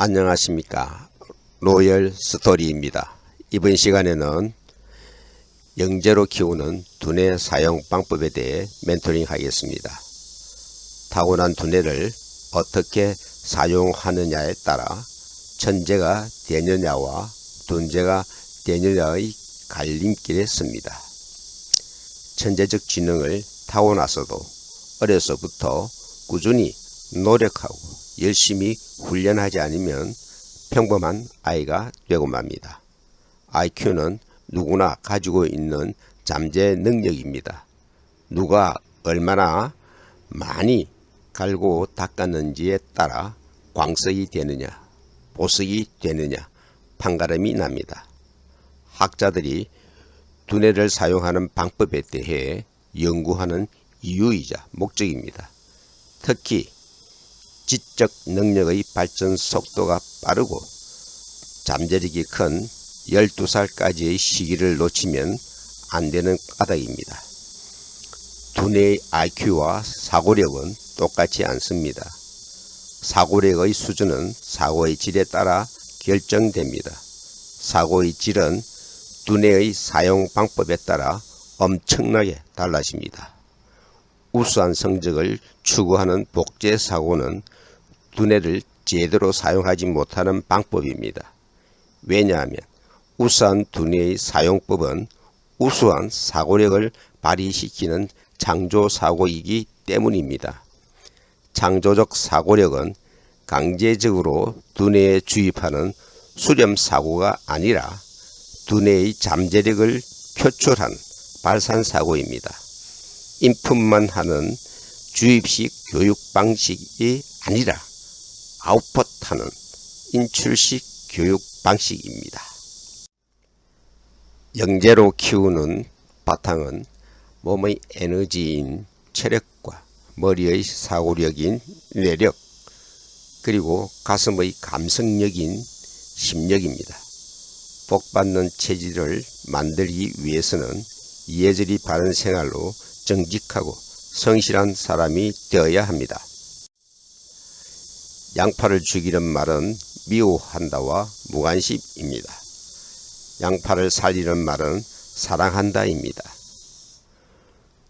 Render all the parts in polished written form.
안녕하십니까. 로열 스토리입니다. 이번 시간에는 영재로 키우는 두뇌 사용 방법에 대해 멘토링 하겠습니다. 타고난 두뇌를 어떻게 사용하느냐에 따라 천재가 되느냐와 둔재가 되느냐의 갈림길에 섭니다. 천재적 지능을 타고나서도 어려서부터 꾸준히 노력하고 열심히 훈련하지 않으면 평범한 아이가 되고 맙니다. IQ는 누구나 가지고 있는 잠재 능력입니다. 누가 얼마나 많이 갈고 닦았는지에 따라 광석이 되느냐, 보석이 되느냐 판가름이 납니다. 학자들이 두뇌를 사용하는 방법에 대해 연구하는 이유이자 목적입니다. 특히 지적 능력의 발전 속도가 빠르고 잠재력이 큰 12살까지의 시기를 놓치면 안 되는 까닭입니다. 두뇌의 IQ와 사고력은 똑같지 않습니다. 사고력의 수준은 사고의 질에 따라 결정됩니다. 사고의 질은 두뇌의 사용 방법에 따라 엄청나게 달라집니다. 우수한 성적을 추구하는 복제사고는 두뇌를 제대로 사용하지 못하는 방법입니다. 왜냐하면 우수한 두뇌의 사용법은 우수한 사고력을 발휘시키는 창조사고이기 때문입니다. 창조적 사고력은 강제적으로 두뇌에 주입하는 수렴사고가 아니라 두뇌의 잠재력을 표출한 발산사고입니다. 인풋만 하는 주입식 교육 방식이 아니라 아웃풋하는 인출식 교육 방식입니다. 영재로 키우는 바탕은 몸의 에너지인 체력과 머리의 사고력인 뇌력, 그리고 가슴의 감성력인 심력입니다. 복받는 체질을 만들기 위해서는 예절이 바른 생활로 정직하고 성실한 사람이 되어야 합니다. 양파를 죽이는 말은 미워한다와 무관심입니다. 양파를 살리는 말은 사랑한다입니다.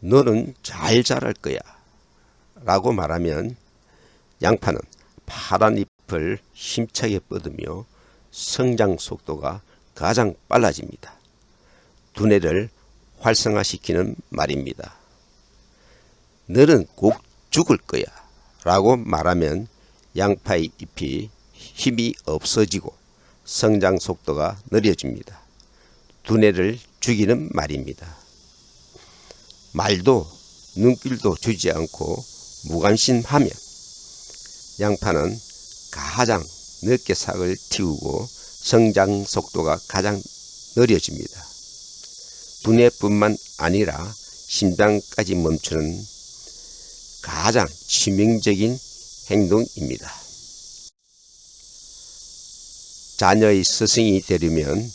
너는 잘 자랄 거야 라고 말하면 양파는 파란 잎을 힘차게 뻗으며 성장 속도가 가장 빨라집니다. 두뇌를 활성화시키는 말입니다. 너는 꼭 죽을 거야 라고 말하면 양파의 잎이 힘이 없어지고 성장 속도가 느려집니다. 두뇌를 죽이는 말입니다. 말도 눈길도 주지 않고 무관심하면 양파는 가장 늦게 싹을 틔우고 성장 속도가 가장 느려집니다. 두뇌뿐만 아니라 심장까지 멈추는 가장 치명적인 행동입니다. 자녀의 스승이 되려면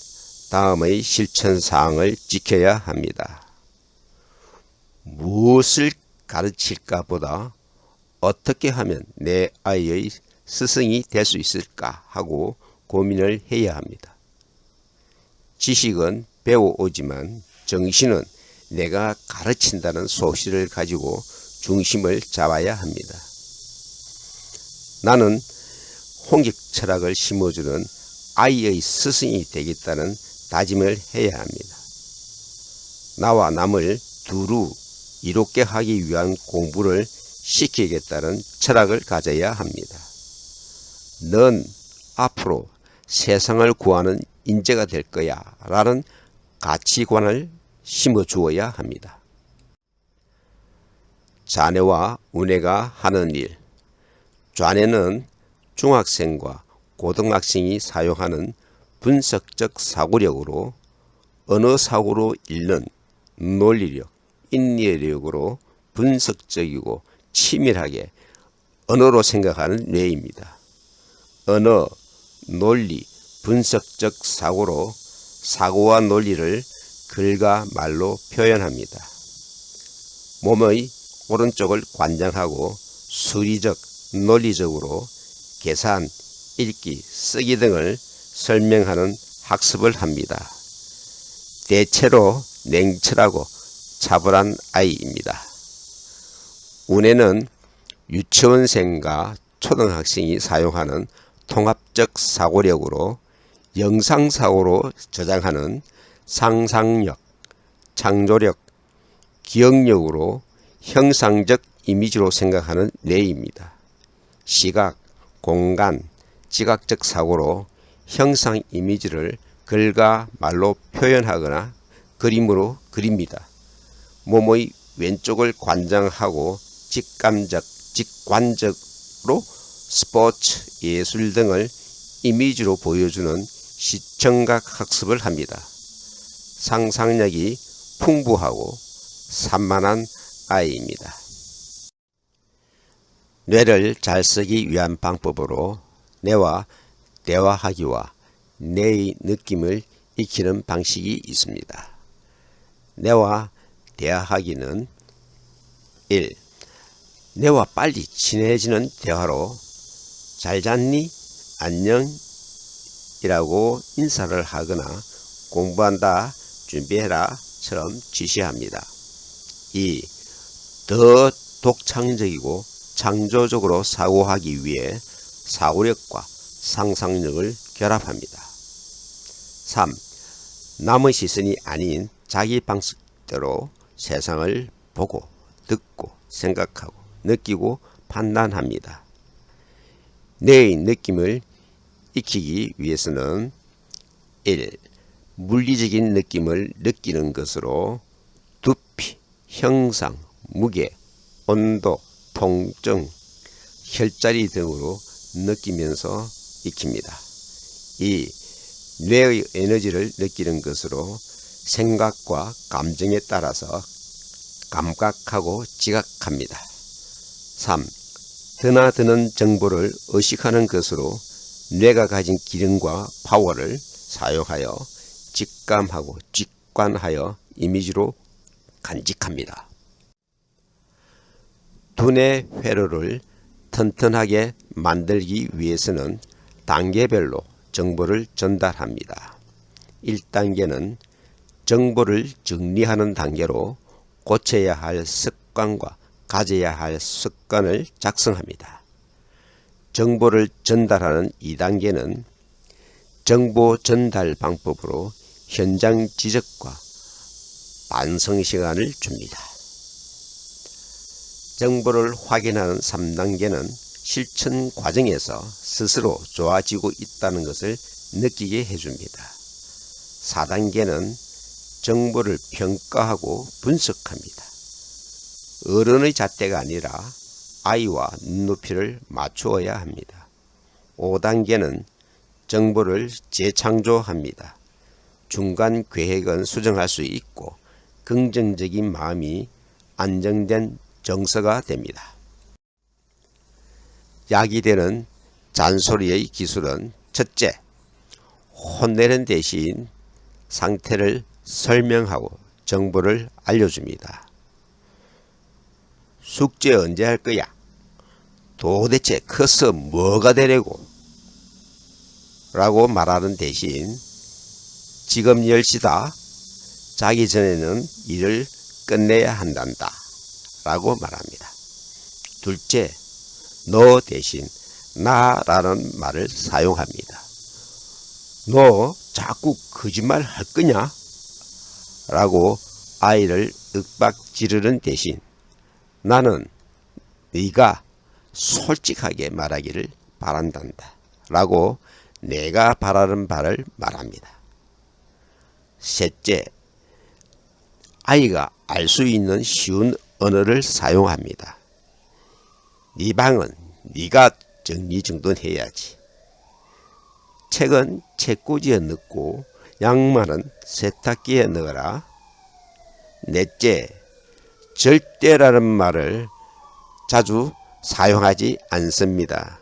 다음의 실천사항을 지켜야 합니다. 무엇을 가르칠까 보다 어떻게 하면 내 아이의 스승이 될 수 있을까 하고 고민을 해야 합니다. 지식은 배워오지만 정신은 내가 가르친다는 소실을 가지고 중심을 잡아야 합니다. 나는 홍익 철학을 심어주는 아이의 스승이 되겠다는 다짐을 해야 합니다. 나와 남을 두루 이롭게 하기 위한 공부를 시키겠다는 철학을 가져야 합니다. 넌 앞으로 세상을 구하는 인재가 될 거야 라는 가치관을 심어주어야 합니다. 자네와 우네가 하는 일. 좌뇌는 중학생과 고등학생이 사용하는 분석적 사고력으로 언어사고로 읽는 논리력, 인내력으로 분석적이고 치밀하게 언어로 생각하는 뇌입니다. 언어, 논리, 분석적 사고로 사고와 논리를 글과 말로 표현합니다. 몸의 오른쪽을 관장하고 수리적, 논리적으로 계산, 읽기, 쓰기 등을 설명하는 학습을 합니다. 대체로 냉철하고 차분한 아이입니다. 운해는 유치원생과 초등학생이 사용하는 통합적 사고력으로 영상사고로 저장하는 상상력, 창조력, 기억력으로 형상적 이미지로 생각하는 뇌입니다. 시각, 공간, 지각적 사고로 형상 이미지를 글과 말로 표현하거나 그림으로 그립니다. 몸의 왼쪽을 관장하고 직감적, 직관적으로 스포츠, 예술 등을 이미지로 보여주는 시청각 학습을 합니다. 상상력이 풍부하고 산만한 아이입니다. 뇌를 잘 쓰기 위한 방법으로 뇌와 대화하기와 뇌의 느낌을 익히는 방식이 있습니다. 뇌와 대화하기는 1. 뇌와 빨리 친해지는 대화로 잘 잤니? 안녕? 이라고 인사를 하거나 공부한다, 준비해라 처럼 지시합니다. 2. 더 독창적이고 창조적으로 사고하기 위해 사고력과 상상력을 결합합니다. 3. 남의 시선이 아닌 자기 방식대로 세상을 보고 듣고 생각하고 느끼고 판단합니다. 뇌의 느낌을 익히기 위해서는 1. 물리적인 느낌을 느끼는 것으로 두피, 형상, 무게, 온도, 통증, 혈자리 등으로 느끼면서 익힙니다. 2. 뇌의 에너지를 느끼는 것으로 생각과 감정에 따라서 감각하고 지각합니다. 3. 드나드는 정보를 의식하는 것으로 뇌가 가진 기능과 파워를 사용하여 직감하고 직관하여 이미지로 간직합니다. 두뇌 회로를 튼튼하게 만들기 위해서는 단계별로 정보를 전달합니다. 1단계는 정보를 정리하는 단계로 고쳐야 할 습관과 가져야 할 습관을 작성합니다. 정보를 전달하는 2단계는 정보 전달 방법으로 현장 지적과 반성 시간을 줍니다. 정보를 확인하는 3단계는 실천 과정에서 스스로 좋아지고 있다는 것을 느끼게 해줍니다. 4단계는 정보를 평가하고 분석합니다. 어른의 잣대가 아니라 아이와 눈높이를 맞추어야 합니다. 5단계는 정보를 재창조합니다. 중간 계획은 수정할 수 있고 긍정적인 마음이 안정된 정서가 됩니다. 약이 되는 잔소리의 기술은 첫째, 혼내는 대신 상태를 설명하고 정보를 알려줍니다. 숙제 언제 할 거야? 도대체 커서 뭐가 되려고? 라고 말하는 대신 지금 10시다. 자기 전에는 일을 끝내야 한단다. 라고 말합니다. 둘째, 너 대신 나라는 말을 사용합니다. 너 자꾸 거짓말 할 거냐? 라고 아이를 윽박지르는 대신 나는 네가 솔직하게 말하기를 바란단다. 라고 내가 바라는 바를 말합니다. 셋째, 아이가 알 수 있는 쉬운 언어를 사용합니다. 네 방은 네가 정리정돈해야지. 책은 책꽂이에 넣고 양말은 세탁기에 넣어라. 넷째, 절대라는 말을 자주 사용하지 않습니다.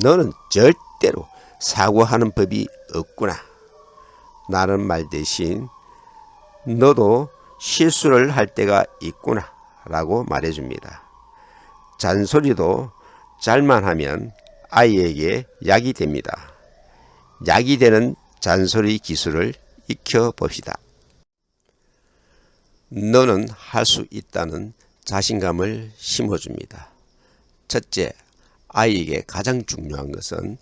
너는 절대로 사고하는 법이 없구나. 라는 말 대신 너도 실수를 할 때가 있구나 라고 말해줍니다. 잔소리도 잘만 하면 아이에게 약이 됩니다. 약이 되는 잔소리 기술을 익혀봅시다. 너는 할 수 있다는 자신감을 심어줍니다. 첫째, 아이에게 가장 중요한 것은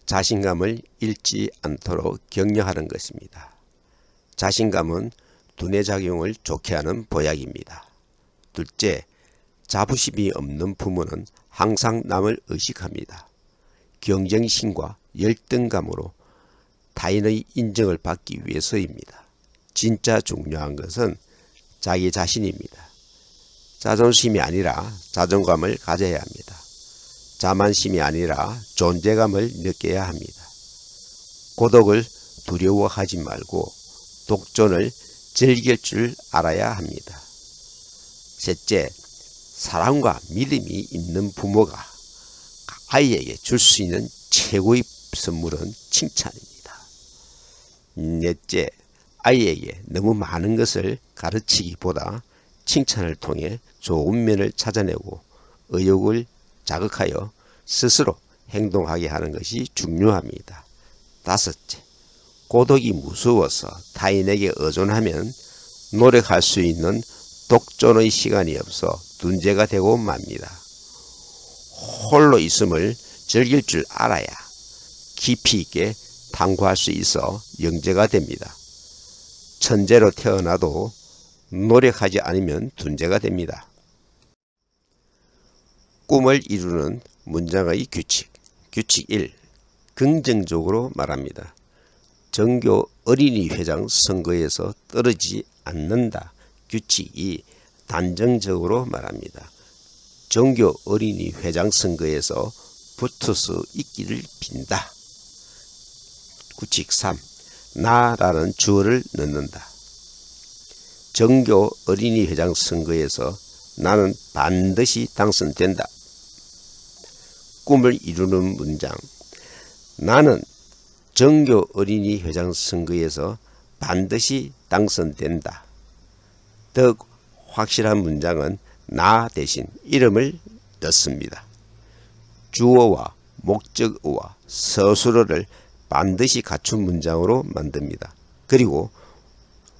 자신감을 잃지 않도록 격려하는 것입니다. 자신감은 두뇌 작용을 좋게 하는 보약입니다. 둘째, 자부심이 없는 부모는 항상 남을 의식합니다. 경쟁심과 열등감으로 타인의 인정을 받기 위해서입니다. 진짜 중요한 것은 자기 자신입니다. 자존심이 아니라 자존감을 가져야 합니다. 자만심이 아니라 존재감을 느껴야 합니다. 고독을 두려워하지 말고 독존을 즐길 줄 알아야 합니다. 셋째, 사랑과 믿음이 있는 부모가 아이에게 줄 수 있는 최고의 선물은 칭찬입니다. 넷째, 아이에게 너무 많은 것을 가르치기보다 칭찬을 통해 좋은 면을 찾아내고 의욕을 자극하여 스스로 행동하게 하는 것이 중요합니다. 다섯째, 고독이 무서워서 타인에게 의존하면 노력할 수 있는 독존의 시간이 없어 둔재가 되고 맙니다. 홀로 있음을 즐길 줄 알아야 깊이 있게 탐구할 수 있어 영재가 됩니다. 천재로 태어나도 노력하지 않으면 둔재가 됩니다. 꿈을 이루는 문장의 규칙. 규칙 1. 긍정적으로 말합니다. 전교 어린이 회장 선거에서 떨어지지 않는다. 규칙 2. 단정적으로 말합니다. 전교 어린이 회장 선거에서 붙을 수 있기를 빈다. 규칙 3. 나라는 주어를 넣는다. 전교 어린이 회장 선거에서 나는 반드시 당선된다. 꿈을 이루는 문장. 나는 전교 어린이 회장 선거에서 반드시 당선된다. 더 확실한 문장은 나 대신 이름을 넣습니다. 주어와 목적어와 서술어를 반드시 갖춘 문장으로 만듭니다. 그리고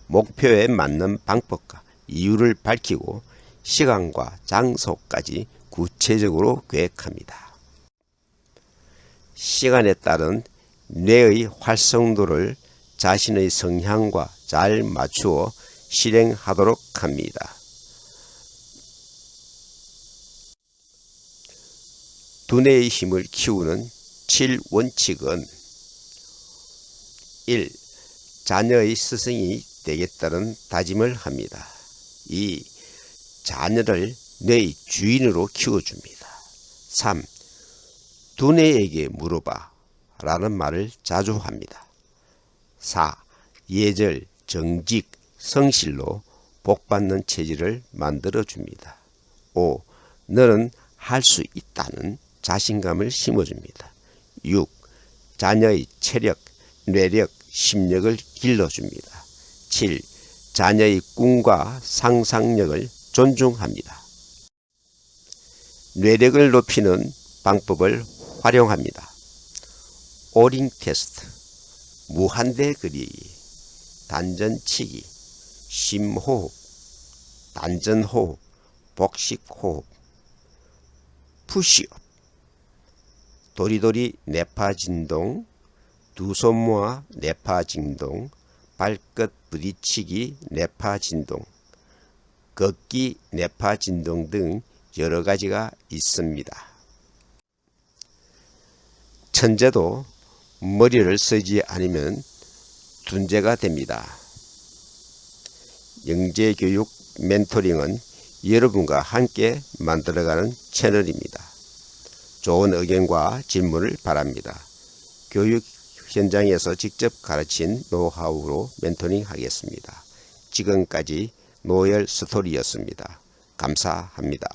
목표에 맞는 방법과 이유를 밝히고 시간과 장소까지 구체적으로 계획합니다. 시간에 따른 뇌의 활성도를 자신의 성향과 잘 맞추어 실행하도록 합니다. 두뇌의 힘을 키우는 7원칙은 1. 자녀의 스승이 되겠다는 다짐을 합니다. 2. 자녀를 뇌의 주인으로 키워줍니다. 3. 두뇌에게 물어봐 라는 말을 자주 합니다. 4. 예절, 정직, 성실로 복받는 체질을 만들어줍니다. 5. 너는 할 수 있다는 자신감을 심어줍니다. 6. 자녀의 체력, 뇌력, 심력을 길러줍니다. 7. 자녀의 꿈과 상상력을 존중합니다. 뇌력을 높이는 방법을 활용합니다. 오링 테스트, 무한대 그리기, 단전치기, 심호흡, 단전호흡, 복식호흡, 푸시업, 도리도리 뇌파진동, 두 손 모아 뇌파진동, 발끝 부딪히기 뇌파진동, 걷기 뇌파진동 등 여러 가지가 있습니다. 천재도 머리를 쓰지 않으면 둔재가 됩니다. 영재교육 멘토링은 여러분과 함께 만들어가는 채널입니다. 좋은 의견과 질문을 바랍니다. 교육 현장에서 직접 가르친 노하우로 멘토링 하겠습니다. 지금까지 노열 스토리였습니다. 감사합니다.